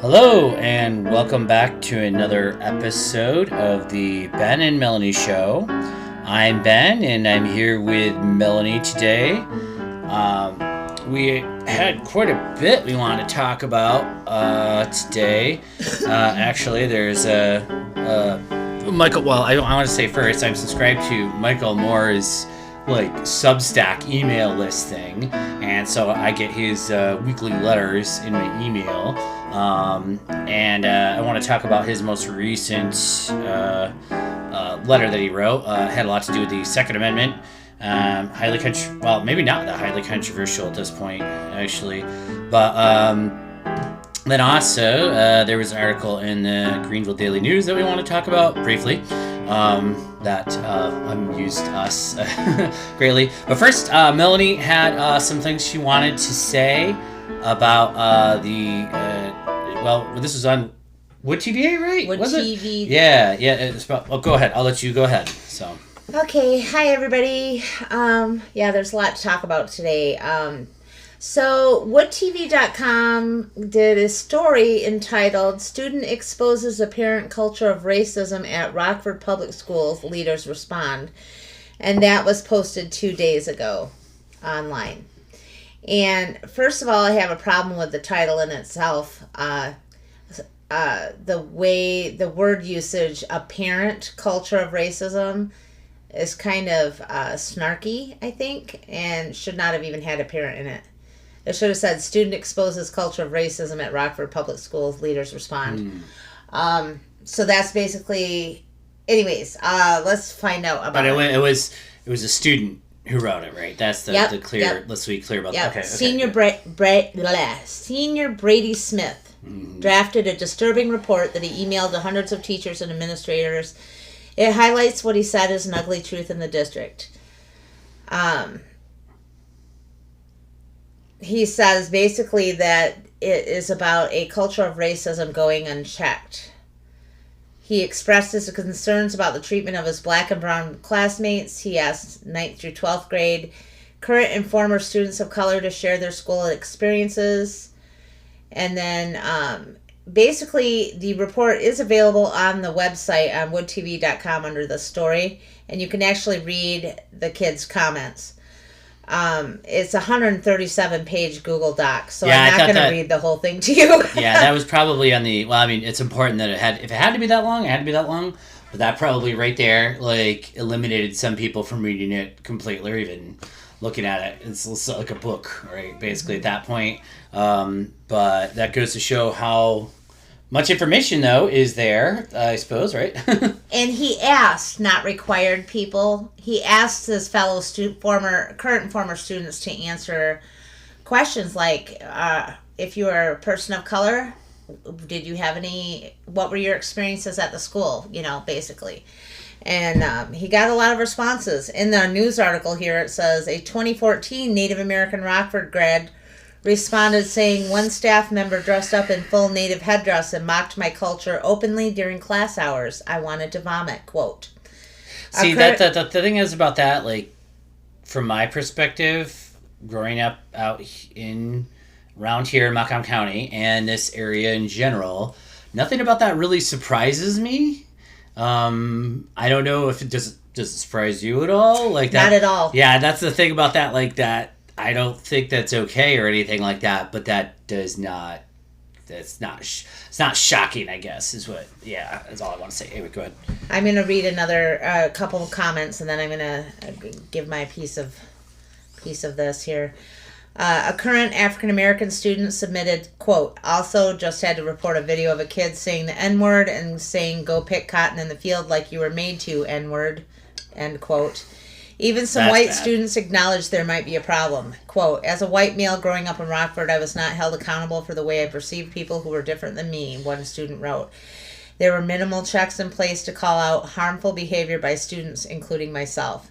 Hello, and welcome back to another episode of the Ben and Melanie Show. I'm Ben, and I'm here with Melanie today. We had quite a bit we want to talk about today. Actually, there's Michael. Well, I want to say first, I'm subscribed to Michael Moore's Substack email list thing, and so I get his weekly letters in my email. And I want to talk about his most recent letter that he wrote. Had a lot to do with the Second Amendment. Maybe not that highly controversial at this point, actually. But then also, there was an article in the Greenville Daily News that we want to talk about briefly. That amused us greatly. But first, Melanie had some things she wanted to say about this was on Wood TVA, right? Wood was TV. It? Yeah. It's about, go ahead. I'll let you go ahead. So. Okay. Hi, everybody. There's a lot to talk about today. So WoodTV.com did a story entitled "Student Exposes Apparent Culture of Racism at Rockford Public Schools, Leaders Respond." And that was posted 2 days ago online. And first of all, I have a problem with the title in itself. The way the word usage, apparent culture of racism, is kind of snarky, I think, and should not have even had apparent in it. It should have said, student exposes culture of racism at Rockford Public Schools, leaders respond. So that's basically, anyways, let's find out about it. But it was a student who wrote it, right? That's the clear. Yep. Let's be clear about that. Okay. Senior Brady Smith drafted a disturbing report that he emailed to hundreds of teachers and administrators. It highlights what he said is an ugly truth in the district. He says basically that it is about a culture of racism going unchecked. He expressed his concerns about the treatment of his black and brown classmates. He asked 9th through 12th grade current and former students of color to share their school experiences. And then basically the report is available on the website on woodtv.com under the story. And you can actually read the kids' comments. It's a 137-page Google Doc, so I'm not going to read the whole thing to you. Yeah, that was probably on the. Well, I mean, it's important that if it had to be that long, it had to be that long. But that probably right there, eliminated some people from reading it completely, or even looking at it. It's like a book, right? Basically, at that point. But that goes to show how much information, though, is there, I suppose, right? And he asked, not required people, he asked his fellow current and former students to answer questions like, if you are a person of color, what were your experiences at the school, basically. And he got a lot of responses. In the news article here, it says, a 2014 Native American Rockford grad responded saying, one staff member dressed up in full Native headdress and mocked my culture openly during class hours. I wanted to vomit, quote. See, the thing is about that, from my perspective, growing up around here in Macomb County and this area in general, nothing about that really surprises me. I don't know if does it surprise you at all? That, not at all. Yeah, that's the thing about that, that. I don't think that's okay or anything like that, but it's not shocking, I guess, that's all I want to say. Anyway, go ahead. I'm going to read another couple of comments, and then I'm going to give my piece of this here. A current African-American student submitted, quote, also just had to report a video of a kid saying the N-word and saying, go pick cotton in the field like you were made to, N-word, end quote. Even some white students acknowledged there might be a problem. Quote, as a white male growing up in Rockford, I was not held accountable for the way I perceived people who were different than me, one student wrote. There were minimal checks in place to call out harmful behavior by students, including myself.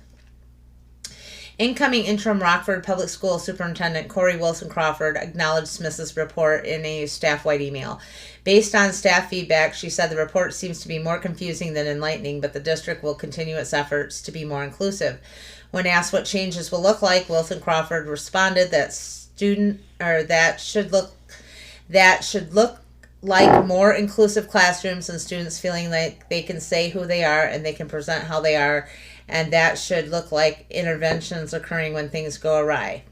Incoming interim Rockford Public School Superintendent Corey Wilson Crawford acknowledged Smith's report in a staff-wide email. Based on staff feedback, she said the report seems to be more confusing than enlightening, but the district will continue its efforts to be more inclusive. When asked what changes will look like, Wilson Crawford responded that should look like more inclusive classrooms and students feeling like they can say who they are and they can present how they are, and that should look like interventions occurring when things go awry.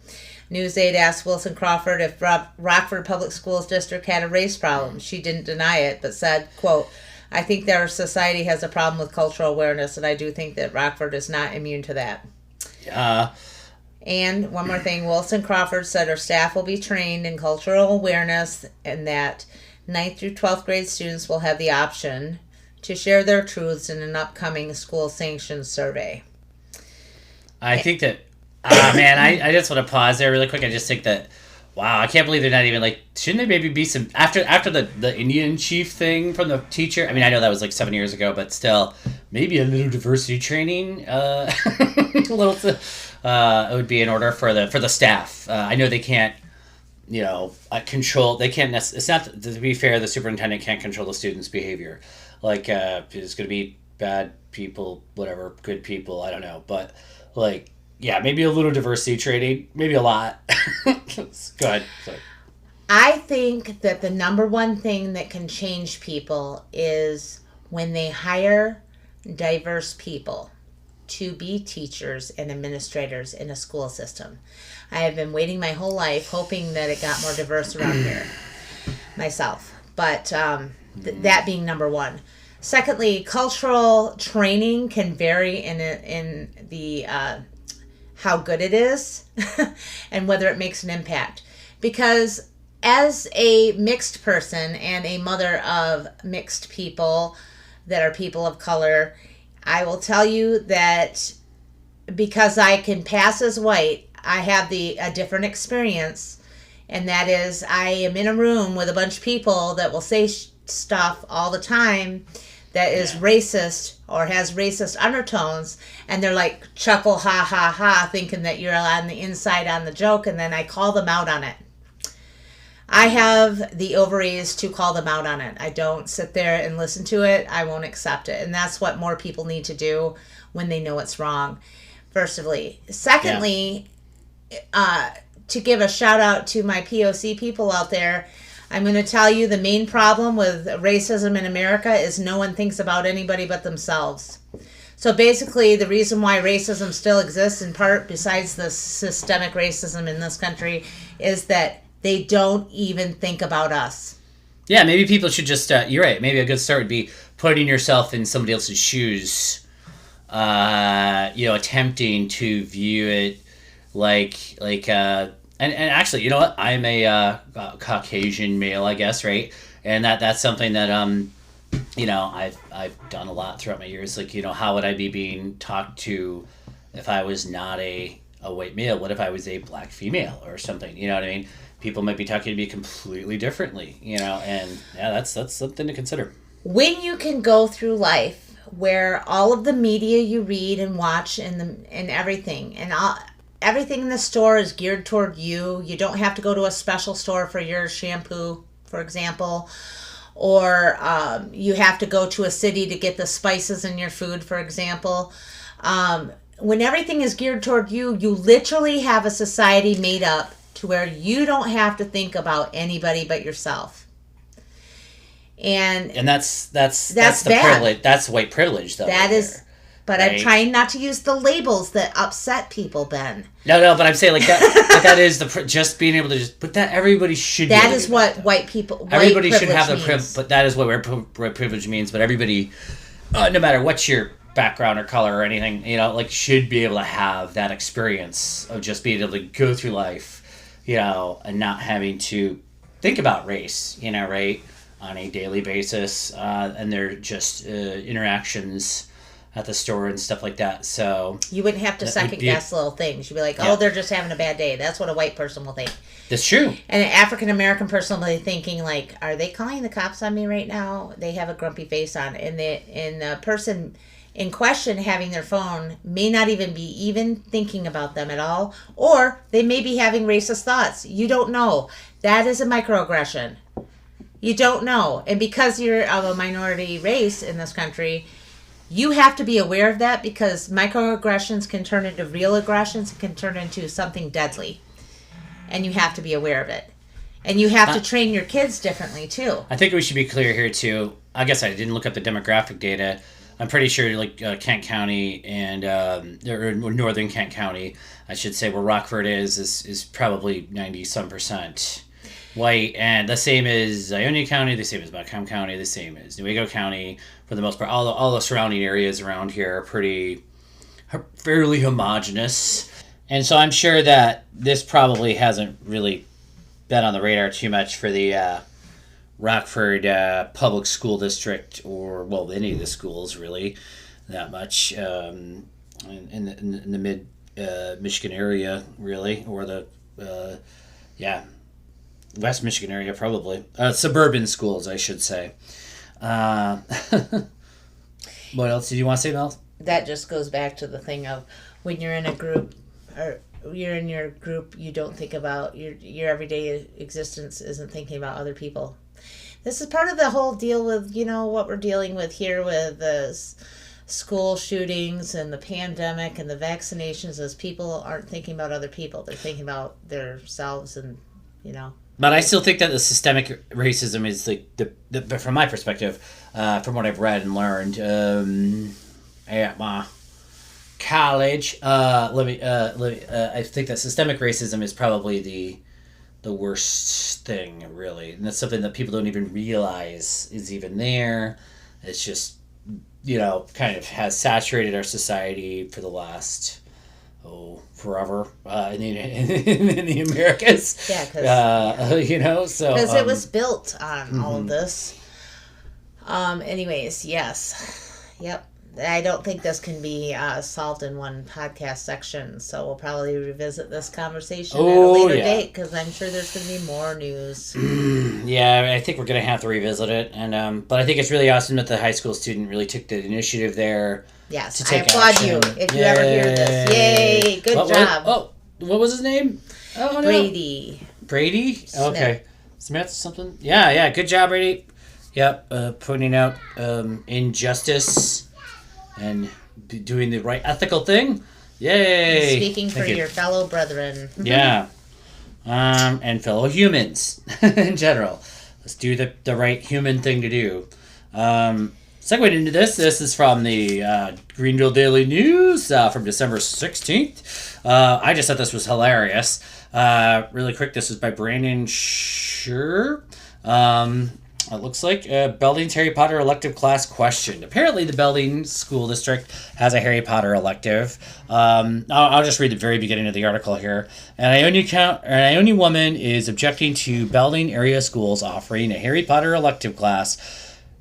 NewsAid asked Wilson Crawford if Rockford Public Schools District had a race problem. She didn't deny it, but said, quote, I think that our society has a problem with cultural awareness, and I do think that Rockford is not immune to that. And one more thing, Wilson Crawford said her staff will be trained in cultural awareness and that 9th through 12th grade students will have the option to share their truths in an upcoming school sanctioned survey. I think that, man, I just want to pause there really quick. I just think that, wow, I can't believe they're not even like, shouldn't there maybe be some, after the Indian chief thing from the teacher, I mean, I know that was like 7 years ago, but still, maybe a little diversity training, a little, it would be in order for the staff. I know they can't, control, they can't, it's not, to be fair, the superintendent can't control the students' behavior. Like, it's going to be bad people, whatever, good people, I don't know, but like, yeah, maybe a little diversity training, maybe a lot. Go ahead. Sorry. I think that the number one thing that can change people is when they hire diverse people to be teachers and administrators in a school system. I have been waiting my whole life hoping that it got more diverse around here myself. But that being number one. Secondly, cultural training can vary in the how good it is and whether it makes an impact. Because as a mixed person and a mother of mixed people that are people of color, I will tell you that because I can pass as white, I have a different experience, and that is I am in a room with a bunch of people that will say stuff all the time that is racist or has racist undertones, and they're like chuckle, ha, ha, ha, thinking that you're on the inside on the joke, and then I call them out on it. I have the ovaries to call them out on it. I don't sit there and listen to it. I won't accept it. And that's what more people need to do when they know it's wrong, firstly. Secondly, to give a shout out to my POC people out there, I'm going to tell you the main problem with racism in America is no one thinks about anybody but themselves. So basically, the reason why racism still exists, in part, besides the systemic racism in this country, is that they don't even think about us. Yeah, maybe people should just, you're right, maybe a good start would be putting yourself in somebody else's shoes, attempting to view it and actually, you know what? I'm a Caucasian male, I guess, right? And that's something that I've done a lot throughout my years. Like, how would I be being talked to if I was not a white male? What if I was a black female or something? You know what I mean? People might be talking to me completely differently, and yeah, that's something to consider. When you can go through life where all of the media you read and watch and everything everything in the store is geared toward you. You don't have to go to a special store for your shampoo, for example, or you have to go to a city to get the spices in your food, for example. When everything is geared toward you, you literally have a society made up to where you don't have to think about anybody but yourself. And that's the bad. Privilege. That's white privilege, though. That is. But right? I'm trying not to use the labels that upset people, Ben. No, but I'm saying like that. That is just being able to but that everybody should. That is what white people. Everybody should have the privilege, but that is what white privilege means. But everybody, no matter what your background or color or anything, should be able to have that experience of just being able to go through life, and not having to think about race, right, on a daily basis, and they're just interactions at the store and stuff like that. So you wouldn't have to second guess little things. You'd be like, oh, they're just having a bad day. That's what a white person will think. That's true. And an African American person will be thinking like, are they calling the cops on me right now? They have a grumpy face on, and the person in question having their phone may not even be thinking about them at all, or they may be having racist thoughts. You don't know. That is a microaggression. You don't know. And because you're of a minority race in this country, you have to be aware of that, because microaggressions can turn into real aggressions, can turn into something deadly. And you have to be aware of it. And you have to train your kids differently, too. I think we should be clear here, too. I guess I didn't look up the demographic data. I'm pretty sure, like, Kent County and, or northern Kent County, I should say, where Rockford is probably 90-some% white. And the same as Ionia County, the same as Buncombe County, the same as Newaygo County. For the most part, all the surrounding areas around here are fairly homogenous. And so I'm sure that this probably hasn't really been on the radar too much for the Rockford Public School District, or, well, any of the schools, really, that much in the mid Michigan area, really, or the, West Michigan area, probably. Suburban schools, I should say. What else did you want to say, Mel? That just goes back to the thing of when you're in a group, or you're in your group, you don't think about your everyday existence isn't thinking about other people. This is part of the whole deal with, what we're dealing with here with the school shootings and the pandemic and the vaccinations, as people aren't thinking about other people. They're thinking about themselves and, But I still think that the systemic racism is like but from my perspective, from what I've read and learned at my college, I think that systemic racism is probably the worst thing, really, and that's something that people don't even realize is even there. It's just kind of has saturated our society for the last forever in the Americas. Yeah, because so because it was built on all of this. Anyways, yes, yep. I don't think this can be solved in one podcast section, so we'll probably revisit this conversation at a later date, because I'm sure there's going to be more news. Yeah, I think we're going to have to revisit it, and but I think it's really awesome that the high school student really took the initiative there. Yes, to take I applaud action. you if you ever hear this. Yay, good job. What was his name? Oh, Brady. No. Brady? Smith. Okay. Smith something? Yeah, good job, Brady. Yep, pointing out injustice and doing the right ethical thing. Yay! And speaking for your fellow brethren. Yeah. And fellow humans in general. Let's do the right human thing to do. Segued into this is from the Greenville Daily News from December 16th. I just thought this was hilarious. Really quick, this is by Brandon Scher. It looks like Belding's Harry Potter elective class questioned. Apparently, the Belding School District has a Harry Potter elective. I'll just read the very beginning of the article here. An Ionia woman is objecting to Belding area schools offering a Harry Potter elective class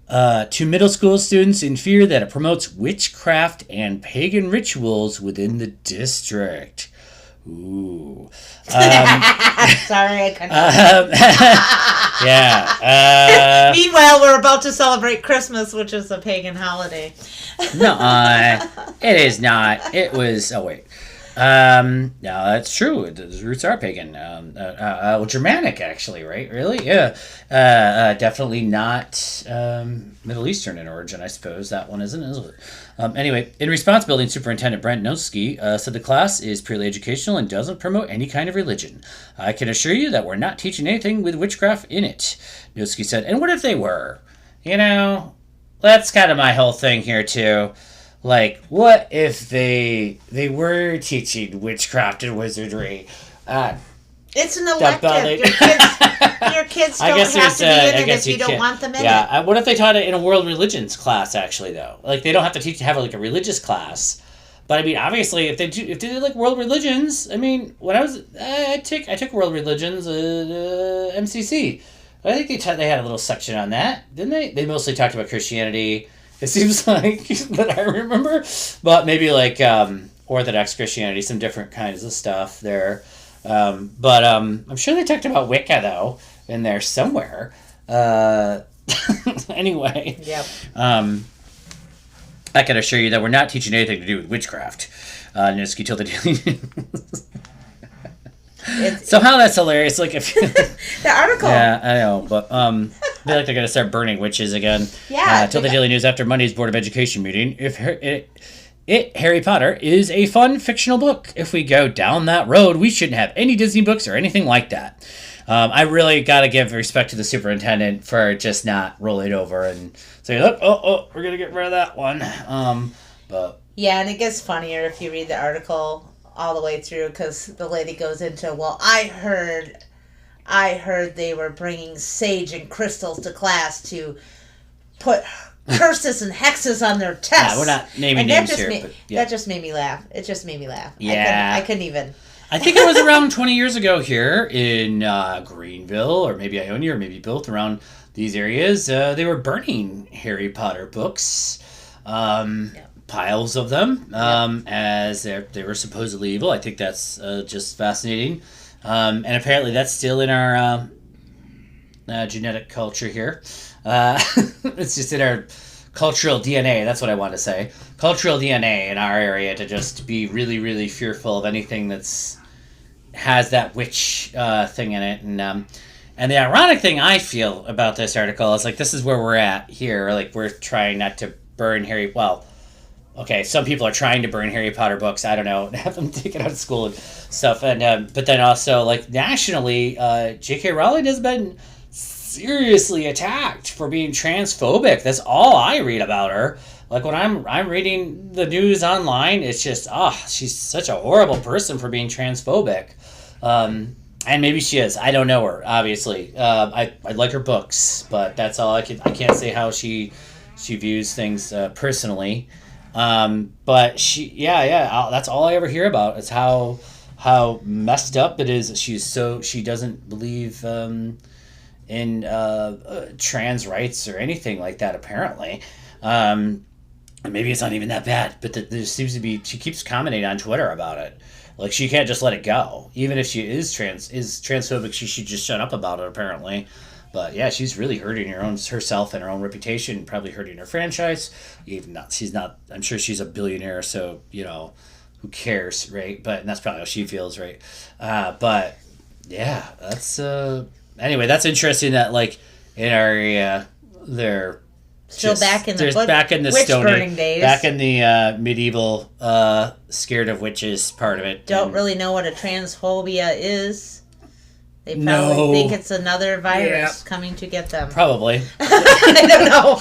to middle school students in fear that it promotes witchcraft and pagan rituals within the district. Ooh. Sorry, I couldn't. Yeah. Meanwhile, we're about to celebrate Christmas, which is a pagan holiday. No, it is not. It was. Oh wait. No, that's true. The roots are pagan. Germanic, actually, right? Really? Yeah. Definitely not Middle Eastern in origin, I suppose. That one isn't, is it? Anyway, in response, Building Superintendent Brent Noski said the class is purely educational and doesn't promote any kind of religion. I can assure you that we're not teaching anything with witchcraft in it, Noski said. And what if they were? That's kind of my whole thing here, too. Like, what if they were teaching witchcraft and wizardry? It's an elective. Your kids don't have to be in it if you don't want them in it. Yeah, what if they taught it in a world religions class, actually, though? Like, they don't have to have like a religious class. But, I mean, obviously, if they did like world religions, I mean, when I was, I took world religions at MCC. I think they had a little section on that, didn't they? They mostly talked about Christianity. It seems like that I remember, but maybe like Orthodox Christianity, some different kinds of stuff there. But I'm sure they talked about Wicca though in there somewhere. Anyway, yep. I can assure you that we're not teaching anything to do with witchcraft. Niski told the Daily News. Somehow that's hilarious. Like if the article. Yeah, I know, but they they're gonna start burning witches again. Yeah. Told the Daily News after Monday's Board of Education meeting. Harry Potter is a fun fictional book. If we go down that road, we shouldn't have any Disney books or anything like that. I really got to give respect to the superintendent for just not rolling over and saying, oh, we're going to get rid of that one. But yeah, and it gets funnier if you read the article all the way through, because the lady goes into, well, I heard they were bringing sage and crystals to class to put curses and hexes on their tests. Yeah, we're not naming names here. But yeah. That just made me laugh. It just made me laugh. Yeah. I couldn't even. I think it was around 20 years ago here in Greenville, or maybe Ionia, or maybe both, around these areas. They were burning Harry Potter books, piles of them, as they were supposedly evil. I think that's just fascinating. And apparently that's still in our genetic culture here. It's just in our cultural DNA. That's what I want to say. Cultural DNA in our area to just be really, really fearful of anything that's has that witch thing in it. And the ironic thing I feel about this article is, like, this is where we're at here. Like, we're trying not to burn okay, some people are trying to burn Harry Potter books. I don't know, have them taken out of school and stuff. And but then also, like, nationally, J.K. Rowling has been seriously attacked for being transphobic. That's all I read about her. Like, when I'm reading the news online, it's just, she's such a horrible person for being transphobic. And maybe she is. I don't know her, obviously. I like her books, but that's all I can't say how she views things personally. But that's all I ever hear about is how messed up it is. She doesn't believe in trans rights or anything like that, apparently. Maybe it's not even that bad, but there seems to be, she keeps commenting on Twitter about it. Like, she can't just let it go. Even if she is transphobic, she should just shut up about it, apparently. But yeah, she's really hurting herself and her own reputation, probably hurting her franchise. I'm sure she's a billionaire, so, who cares, right? And that's probably how she feels, right? But yeah, that's anyway, that's interesting that, like, in our area, they're still back in the witch burning days. Back in the medieval scared of witches part of it. Don't really know what a transphobia is. They probably think it's another virus coming to get them. Probably. I don't know.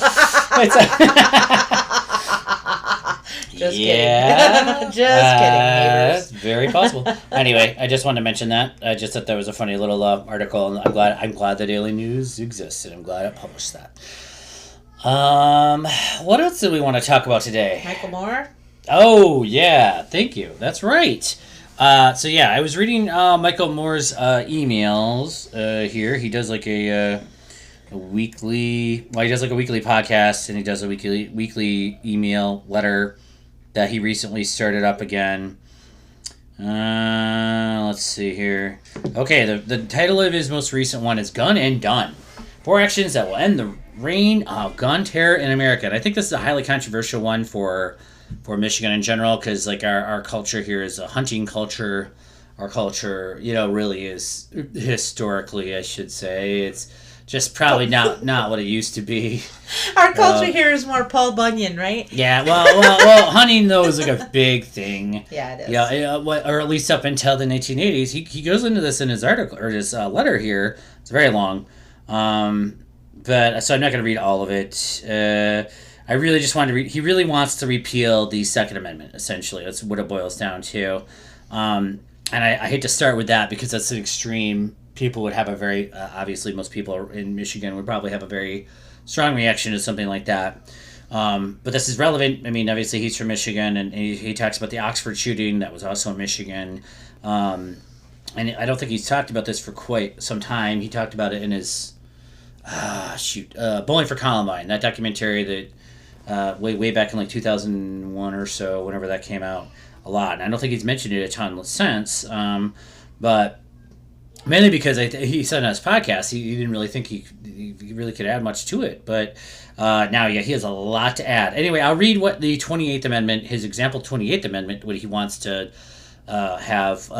Just kidding. Just kidding, neighbors. That's very possible. Anyway, I just wanted to mention that. I just thought that was a funny little article, and I'm glad the Daily News exists, and I'm glad it published that. What else do we want to talk about today? Michael Moore? Oh, yeah. Thank you. That's right. I was reading Michael Moore's emails here. He does like a weekly podcast, and he does a weekly email letter that he recently started up again. Let's see here. Okay, the title of his most recent one is Gun and Done. 4 actions that will end the reign of gun terror in America. And I think this is a highly controversial one for Michigan in general, because, like, our culture here is a hunting culture. Our culture, really is historically, I should say, it's just probably not what it used to be. Our culture here is more Paul Bunyan, right? Yeah, well, hunting, though, is like a big thing. Yeah, it is. Yeah, or at least up until the 1980s. He goes into this in his article, or his letter here. It's very long. So I'm not going to read all of it. I really just wanted to read. He really wants to repeal the Second Amendment, essentially. That's what it boils down to. And I hate to start with that because that's an extreme. People would have a very, obviously most people in Michigan would probably have a very strong reaction to something like that. But this is relevant. I mean, obviously he's from Michigan, and he talks about the Oxford shooting that was also in Michigan. And I don't think he's talked about this for quite some time. He talked about it in his, Bowling for Columbine, that documentary that way back in like 2001 or so, whenever that came out, a lot. And I don't think he's mentioned it a ton since, but mainly because he said on his podcast he didn't really think he really could add much to it. But now, he has a lot to add. Anyway, I'll read what the 28th Amendment, his example 28th Amendment, what he wants to have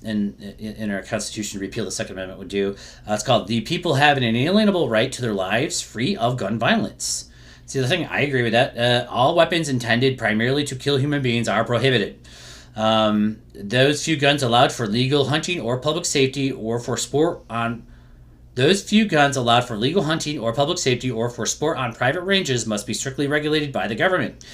in our Constitution to repeal the Second Amendment would do. It's called, "The people have an inalienable right to their lives free of gun violence." See, the thing, I agree with that. All weapons intended primarily to kill human beings are prohibited. Those few guns allowed for legal hunting or public safety or for sport on Those few guns allowed for legal hunting or public safety or for sport on private ranges must be strictly regulated by the government.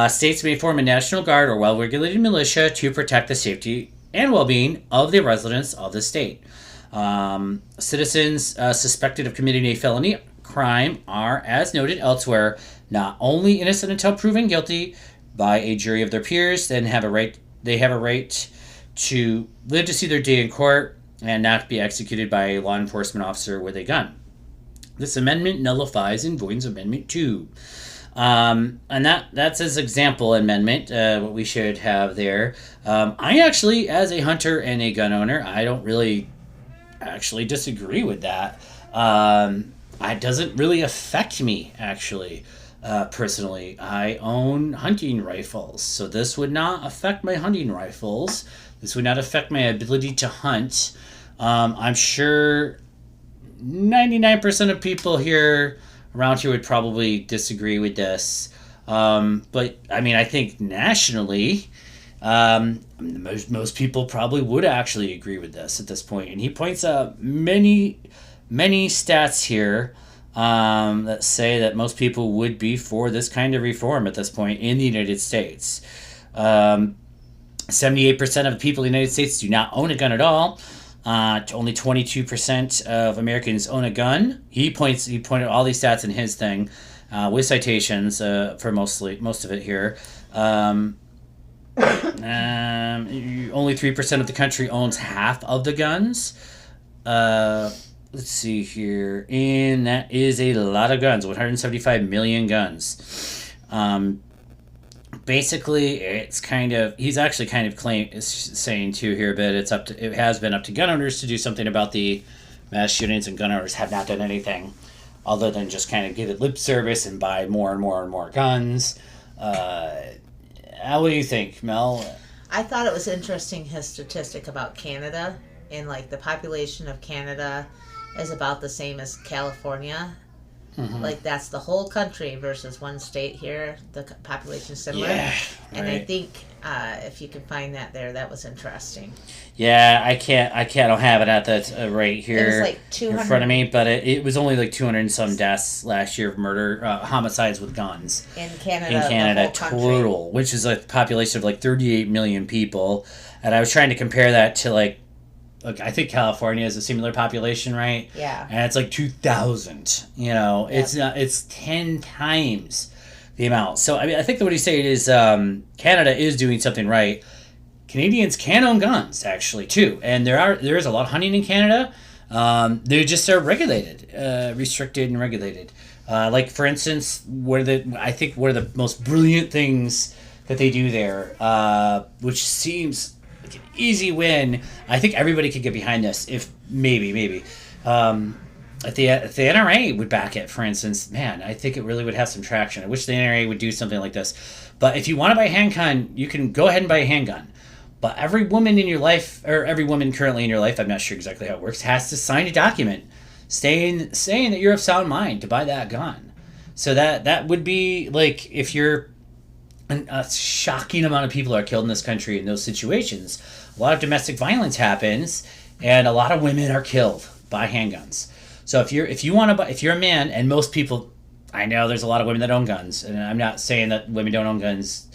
States may form a National Guard or well-regulated militia to protect the safety and well-being of the residents of the state. Citizens suspected of committing a felony crime are, as noted elsewhere, not only innocent until proven guilty by a jury of their peers, they have a right to live to see their day in court and not be executed by a law enforcement officer with a gun. This amendment nullifies and voids Amendment 2. And that's his example amendment, what we should have there. I actually, as a hunter and a gun owner, I don't really actually disagree with that. It doesn't really affect me, actually. Personally, I own hunting rifles, so this would not affect my hunting rifles. This would not affect my ability to hunt. I'm sure 99% of people around here would probably disagree with this. But I mean, I think nationally, most people probably would actually agree with this at this point. And he points out many stats here that say that most people would be for this kind of reform at this point in the United States. 78% of the people in the United States do not own a gun at all. Only 22% of Americans own a gun. He pointed all these stats in his thing, with citations for most of it here. Only 3% of the country owns half of the guns. Let's see here, and that is a lot of guns. 175 million guns. Basically, he's actually kind of saying too here, but it has been up to gun owners to do something about the mass shootings, and gun owners have not done anything other than just kind of give it lip service and buy more and more and more guns. What do you think, Mel? I thought it was interesting, his statistic about Canada, and like the population of Canada is about the same as California. Mm-hmm. Like that's the whole country versus one state here. The population is similar. Yeah, and right. I think if you can find that there, that was interesting. Yeah, I don't have it at that right here. It was like 200 in front of me, but it was only like 200 and some deaths last year of murder, homicides with guns in Canada. The whole total, which is a population of like 38 million people, and I was trying to compare that to like. Look, I think California has a similar population, right? Yeah. And it's like 2,000. Yep. It's 10 times the amount. So I mean, I think that what he's saying is Canada is doing something right. Canadians can own guns actually too, and there is a lot of hunting in Canada. They just are regulated, restricted and regulated. Like for instance, one of the most brilliant things that they do there, which seems like an easy win. I think everybody could get behind this if maybe. If the NRA would back it, for instance, man, I think it really would have some traction. I wish the NRA would do something like this. But if you want to buy a handgun, you can go ahead and buy a handgun. But every woman in your life, or every woman currently in your life, I'm not sure exactly how it works, has to sign a document saying that you're of sound mind to buy that gun. So that would be like if you're a shocking amount of people are killed in this country in those situations. A lot of domestic violence happens, and a lot of women are killed by handguns. So if you're a man, and most people, I know there's a lot of women that own guns, and I'm not saying that women don't own guns.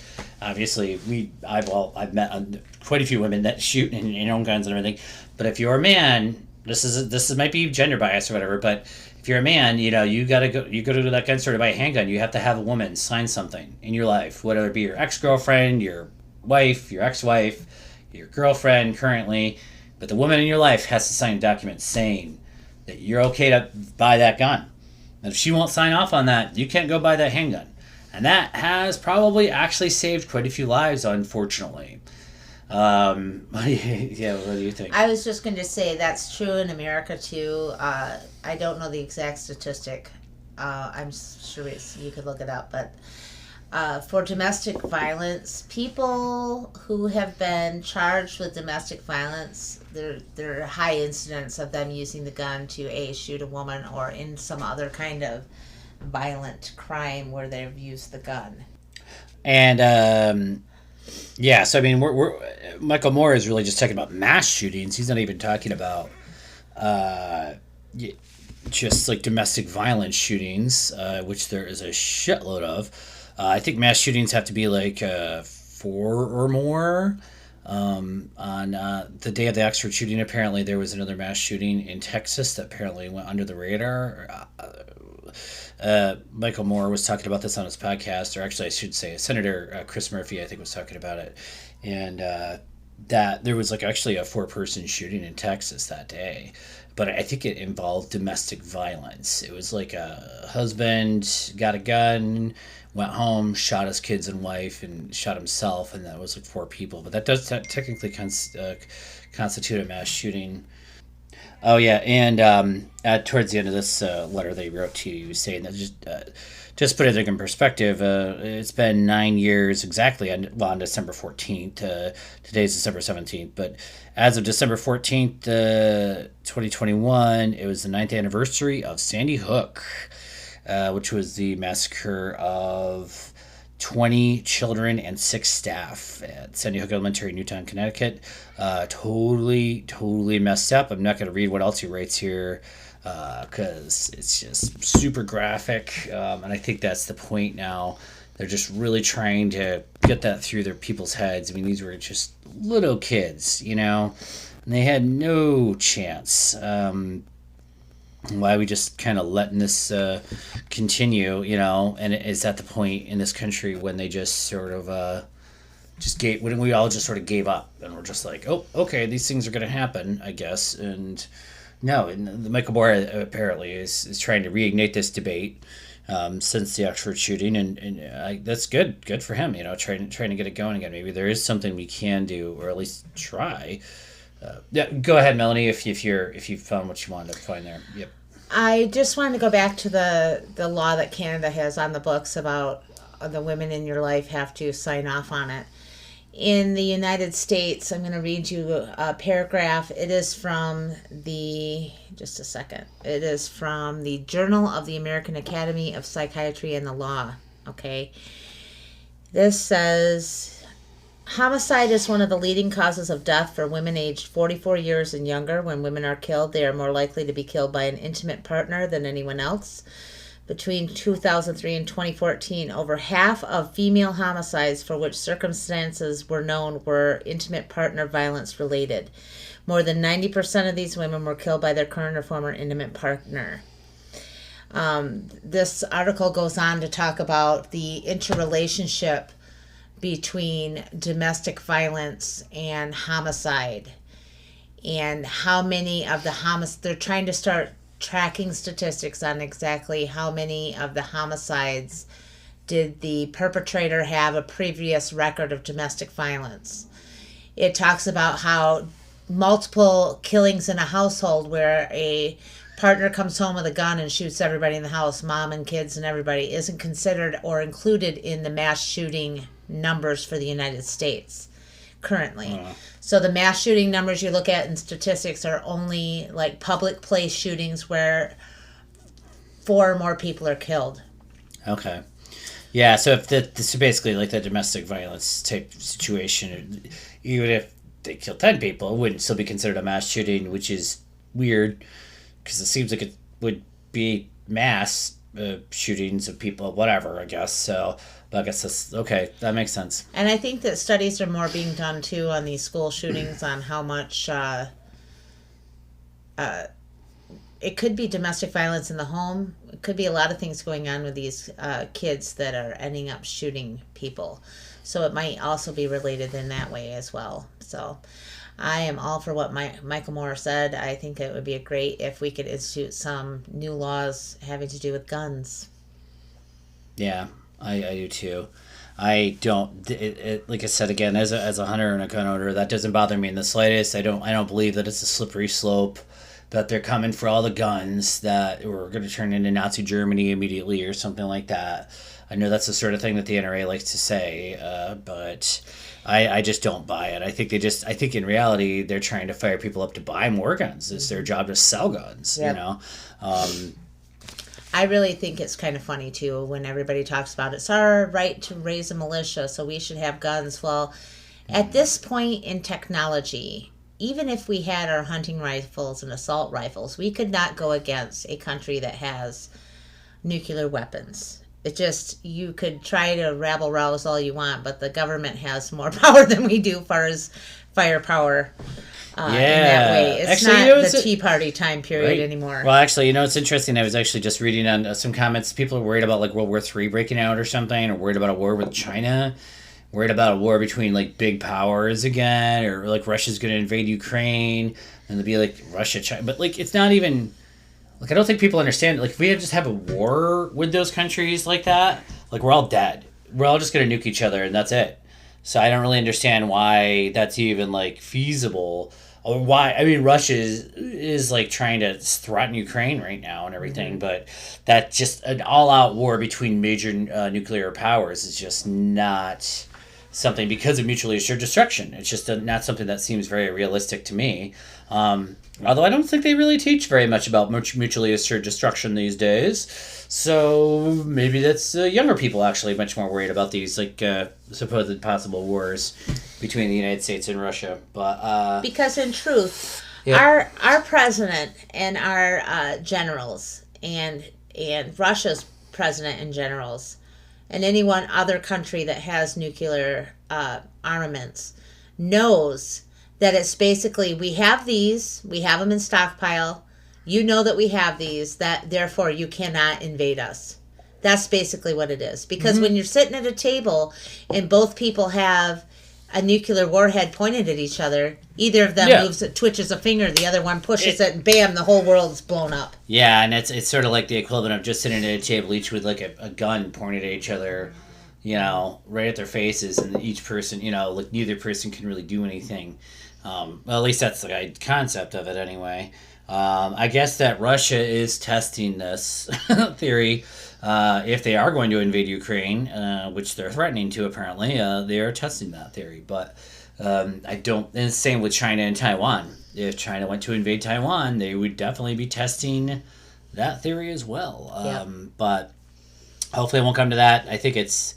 Obviously, I've met quite a few women that shoot and own guns and everything. But if you're a man, this might be gender bias or whatever, but if you're a man, you go to that gun store to buy a handgun. You have to have a woman sign something in your life, whether it be your ex-girlfriend, your wife, your ex-wife, your girlfriend currently, but the woman in your life has to sign a document saying that you're okay to buy that gun. And if she won't sign off on that, you can't go buy that handgun. And that has probably actually saved quite a few lives, unfortunately. Yeah, what do you think? I was just going to say that's true in America too. I don't know the exact statistic. I'm sure you could look it up, but for domestic violence, people who have been charged with domestic violence, there are high incidents of them using the gun to shoot a woman or in some other kind of violent crime where they've used the gun. And Yeah, so I mean, we're Michael Moore is really just talking about mass shootings. He's not even talking about uh, just like domestic violence shootings, which there is a shitload of. I think mass shootings have to be like four or more. On the day of the Oxford shooting, apparently there was another mass shooting in Texas that apparently went under the radar. Michael Moore was talking about this on his podcast, or actually, I should say, Senator Chris Murphy, I think, was talking about it, and that there was like actually a four-person shooting in Texas that day, but I think it involved domestic violence. It was like a husband got a gun, went home, shot his kids and wife, and shot himself, and that was like four people. But that does technically constitute a mass shooting. Oh yeah, and towards the end of this letter they wrote to you, saying that just put it in perspective. It's been 9 years exactly on December 14th. Today's December 17th, but as of December 14th, 2021, it was the ninth anniversary of Sandy Hook, which was the massacre of 20 children and 6 staff at Sandy Hook Elementary in Newtown, Connecticut. Totally messed up. I'm not going to read what else he writes here because it's just super graphic. And I think that's the point now. They're just really trying to get that through their people's heads. I mean, these were just little kids, and they had no chance. Why are we just kind of letting this continue, and is at the point in this country when they just sort of when we all just sort of gave up and we're just like, oh, okay, these things are going to happen, I guess. And no, and the Michael Moore apparently is trying to reignite this debate since the Oxford shooting, and that's good for him, trying to get it going again. Maybe there is something we can do, or at least try. Yeah, go ahead, Melanie. If you found what you wanted to find there. Yep. I just wanted to go back to the law that Canada has on the books about the women in your life have to sign off on it. In the United States, I'm going to read you a paragraph. It is from just a second. It is from the Journal of the American Academy of Psychiatry and the Law. Okay. This says, homicide is one of the leading causes of death for women aged 44 years and younger. When women are killed, they are more likely to be killed by an intimate partner than anyone else. Between 2003 and 2014, over half of female homicides for which circumstances were known were intimate partner violence related. More than 90% of these women were killed by their current or former intimate partner. This article goes on to talk about the interrelationship between domestic violence and homicide, and how many of the they're trying to start tracking statistics on exactly how many of the homicides did the perpetrator have a previous record of domestic violence. It talks about how multiple killings in a household where a partner comes home with a gun and shoots everybody in the house, mom and kids and everybody, isn't considered or included in the mass shooting numbers for the United States currently. So the mass shooting numbers you look at in statistics are only like public place shootings where 4 or more people are killed. Okay. Yeah, so if this is basically like the domestic violence type situation, even if they kill 10 people, it wouldn't still be considered a mass shooting, which is weird because it seems like it would be mass shootings of people, whatever, I guess. So, but I guess that's okay. That makes sense. And I think that studies are more being done too on these school shootings on how much it could be domestic violence in the home. It could be a lot of things going on with these kids that are ending up shooting people. So it might also be related in that way as well. So I am all for what Michael Moore said. I think it would be great if we could institute some new laws having to do with guns. Yeah, I do too. I don't. Like I said again, as a hunter and a gun owner, that doesn't bother me in the slightest. I don't believe that it's a slippery slope, that they're coming for all the guns, that we're going to turn into Nazi Germany immediately or something like that. I know that's the sort of thing that the NRA likes to say, but I just don't buy it. I think in reality they're trying to fire people up to buy more guns. It's their job to sell guns, Yep. I really think it's kind of funny too when everybody talks about it's our right to raise a militia, so we should have guns. Well, at this point in technology, even if we had our hunting rifles and assault rifles, we could not go against a country that has nuclear weapons. It just, you could try to rabble rouse all you want, but the government has more power than we do as far as firepower. In that way. It's actually, not the Tea Party time period anymore. Well, actually, it's interesting. I was actually just reading on some comments. People are worried about like World War III breaking out or something, or worried about a war with China, worried about a war between like big powers again, or like Russia's going to invade Ukraine, and they'll be like Russia, China. But like, it's not even like, I don't think people understand. Like, if we just have a war with those countries like that, like we're all dead. We're all just going to nuke each other, and that's it. So I don't really understand why that's even like feasible. Or why? I mean, Russia is like trying to threaten Ukraine right now and everything, but that just an all-out war between major nuclear powers is just not something, because of mutually assured destruction. It's just not something that seems very realistic to me. Although I don't think they really teach very much about mutually assured destruction these days. So maybe that's younger people actually much more worried about these like supposed possible wars between the United States and Russia. But because in truth, our president and our generals and Russia's president and generals and any one other country that has nuclear armaments knows that it's basically, we have them in stockpile. You know that we have these, that therefore you cannot invade us. That's basically what it is. Because when you're sitting at a table and both people have a nuclear warhead pointed at each other, either of them twitches a finger, the other one pushes it, and bam, the whole world's blown up. Yeah, and it's sort of like the equivalent of just sitting at a table, each with like a gun pointed at each other, right at their faces, and each person, like neither person can really do anything. Well, at least that's the concept of it anyway. I guess that Russia is testing this theory. If they are going to invade Ukraine, which they're threatening to apparently, they are testing that theory. But I don't, and the same with China and Taiwan. If China went to invade Taiwan, they would definitely be testing that theory as well. But hopefully it won't come to that. I think it's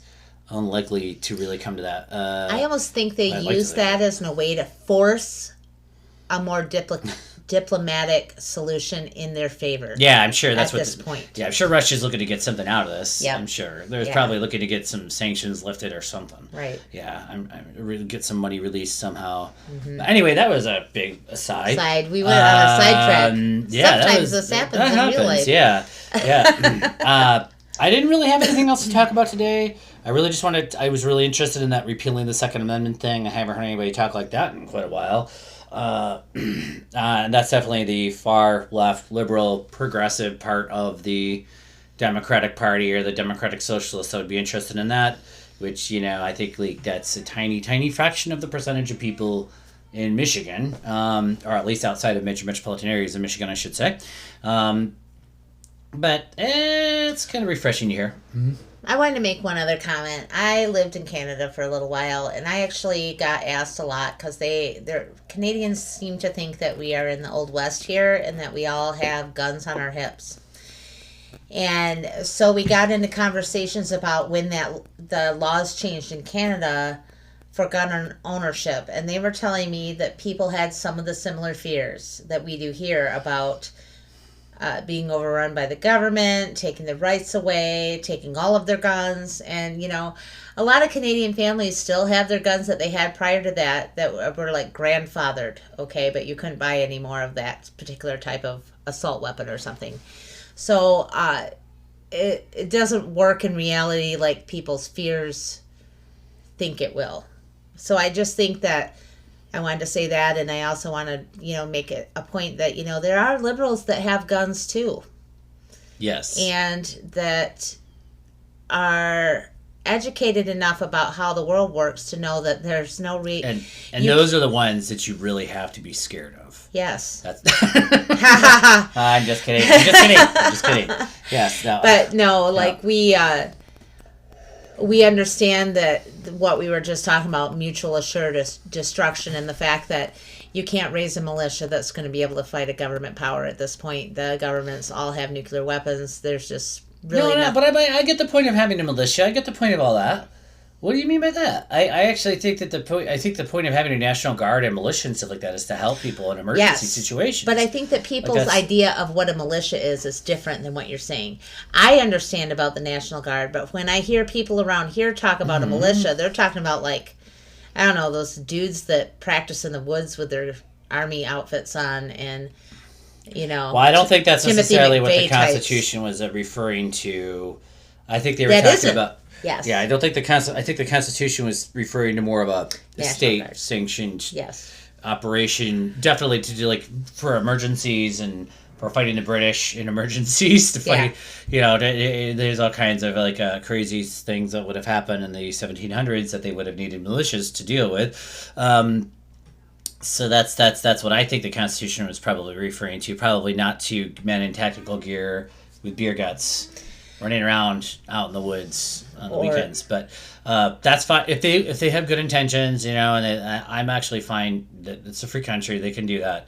unlikely to really come to that. I almost think they use that as a way to force a more diplomatic solution in their favor. Yeah, I'm sure that's at this point. Yeah, I'm sure Russia's looking to get something out of this. Yep. I'm sure they're probably looking to get some sanctions lifted or something. Right. Yeah, I'm get some money released somehow. But anyway, that was a big aside. We went on a sidetrack. Yeah, sometimes this happens in real life. Yeah. I didn't really have anything else to talk about today. I was really interested in that repealing the Second Amendment thing. I haven't heard anybody talk like that in quite a while. And that's definitely the far left, liberal, progressive part of the Democratic Party or the Democratic Socialists that would be interested in that, which, I think like that's a tiny, tiny fraction of the percentage of people in Michigan, or at least outside of major metropolitan areas in Michigan, I should say. But it's kind of refreshing to hear. Mm-hmm. I wanted to make one other comment. I lived in Canada for a little while, and I actually got asked a lot because Canadians seem to think that we are in the Old West here and that we all have guns on our hips. And so we got into conversations about when the laws changed in Canada for gun ownership, and they were telling me that people had some of the similar fears that we do here about being overrun by the government, taking their rights away, taking all of their guns. And, a lot of Canadian families still have their guns that they had prior to that were like grandfathered, okay, but you couldn't buy any more of that particular type of assault weapon or something. So it doesn't work in reality like people's fears think it will. So I just think that I wanted to say that, and I also want to, make it a point that, there are liberals that have guns too. Yes. And that are educated enough about how the world works to know that there's no and those are the ones that you really have to be scared of. Yes. That's I'm just kidding. I'm just kidding. Yes. No. But no, like we understand that what we were just talking about, mutual assured destruction, and the fact that you can't raise a militia that's going to be able to fight a government power at this point. The governments all have nuclear weapons. There's just really but I get the point of having a militia. I get the point of all that. What do you mean by that? I actually think that the point of having a National Guard and militia and stuff like that is to help people in emergency situations. But I think that people's idea of what a militia is different than what you're saying. I understand about the National Guard, but when I hear people around here talk about a militia, they're talking about, like, I don't know, those dudes that practice in the woods with their army outfits on and, Well, I don't think that's necessarily what the Constitution was referring to. I think they were talking about... Yes. Yeah, I don't think I think the Constitution was referring to more of a state-sanctioned operation, definitely to do, like, for emergencies and for fighting the British in emergencies to fight. There's all kinds of, like, crazy things that would have happened in the 1700s that they would have needed militias to deal with. So that's what I think the Constitution was probably referring to. Probably not to men in tactical gear with beer guts running around out in the woods on the weekends, but that's fine if they have good intentions, and I'm actually fine that it's a free country, they can do that,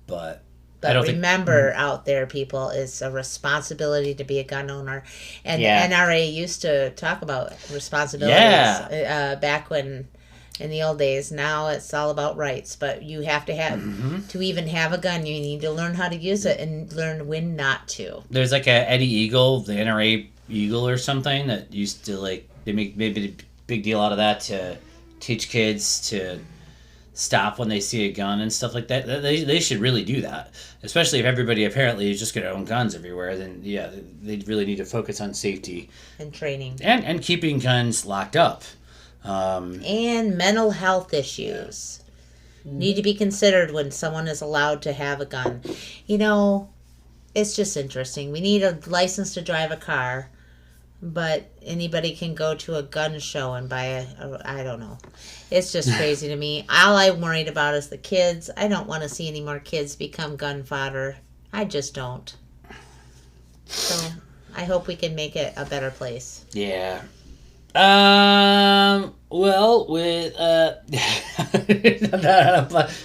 but I don't remember out there, people, it's a responsibility to be a gun owner, and the NRA used to talk about responsibilities back when. In the old days. Now it's all about rights, but you have to have to even have a gun. You need to learn how to use it and learn when not to. There's like a Eddie Eagle, the NRA Eagle or something, that used to, like, they make maybe a big deal out of that to teach kids to stop when they see a gun and stuff like that. They should really do that, especially if everybody apparently is just going to own guns everywhere. Then they really need to focus on safety and training and keeping guns locked up. And mental health issues need to be considered when someone is allowed to have a gun. It's just interesting. We need a license to drive a car, but anybody can go to a gun show and buy I don't know. It's just crazy to me. All I'm worried about is the kids. I don't want to see any more kids become gun fodder. I just don't. So I hope we can make it a better place. Yeah. Well, with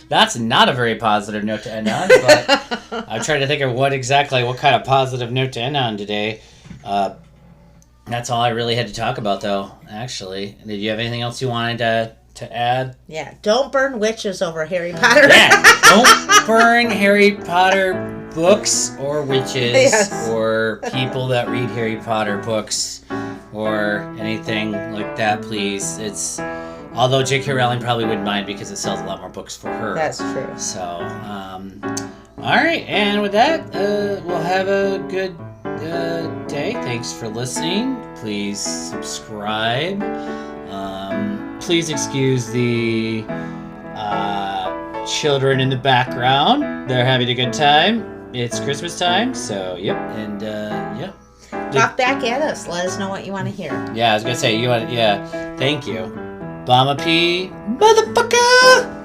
that's not a very positive note to end on, but I'm trying to think of what kind of positive note to end on today. That's all I really had to talk about, though, actually. Did you have anything else you wanted to add? Yeah, don't burn witches over Harry Potter. Don't burn Harry Potter books or witches or people that read Harry Potter books or anything like that, please. Although J.K. Rowling probably wouldn't mind because it sells a lot more books for her. That's true. So, all right, and with that, we'll have a good day. Thanks for listening. Please subscribe. Please excuse the children in the background. They're having a good time. It's Christmas time, so yep, and yeah. Talk back at us. Let us know what you want to hear. Yeah, I was gonna say thank you. Bama P, motherfucker.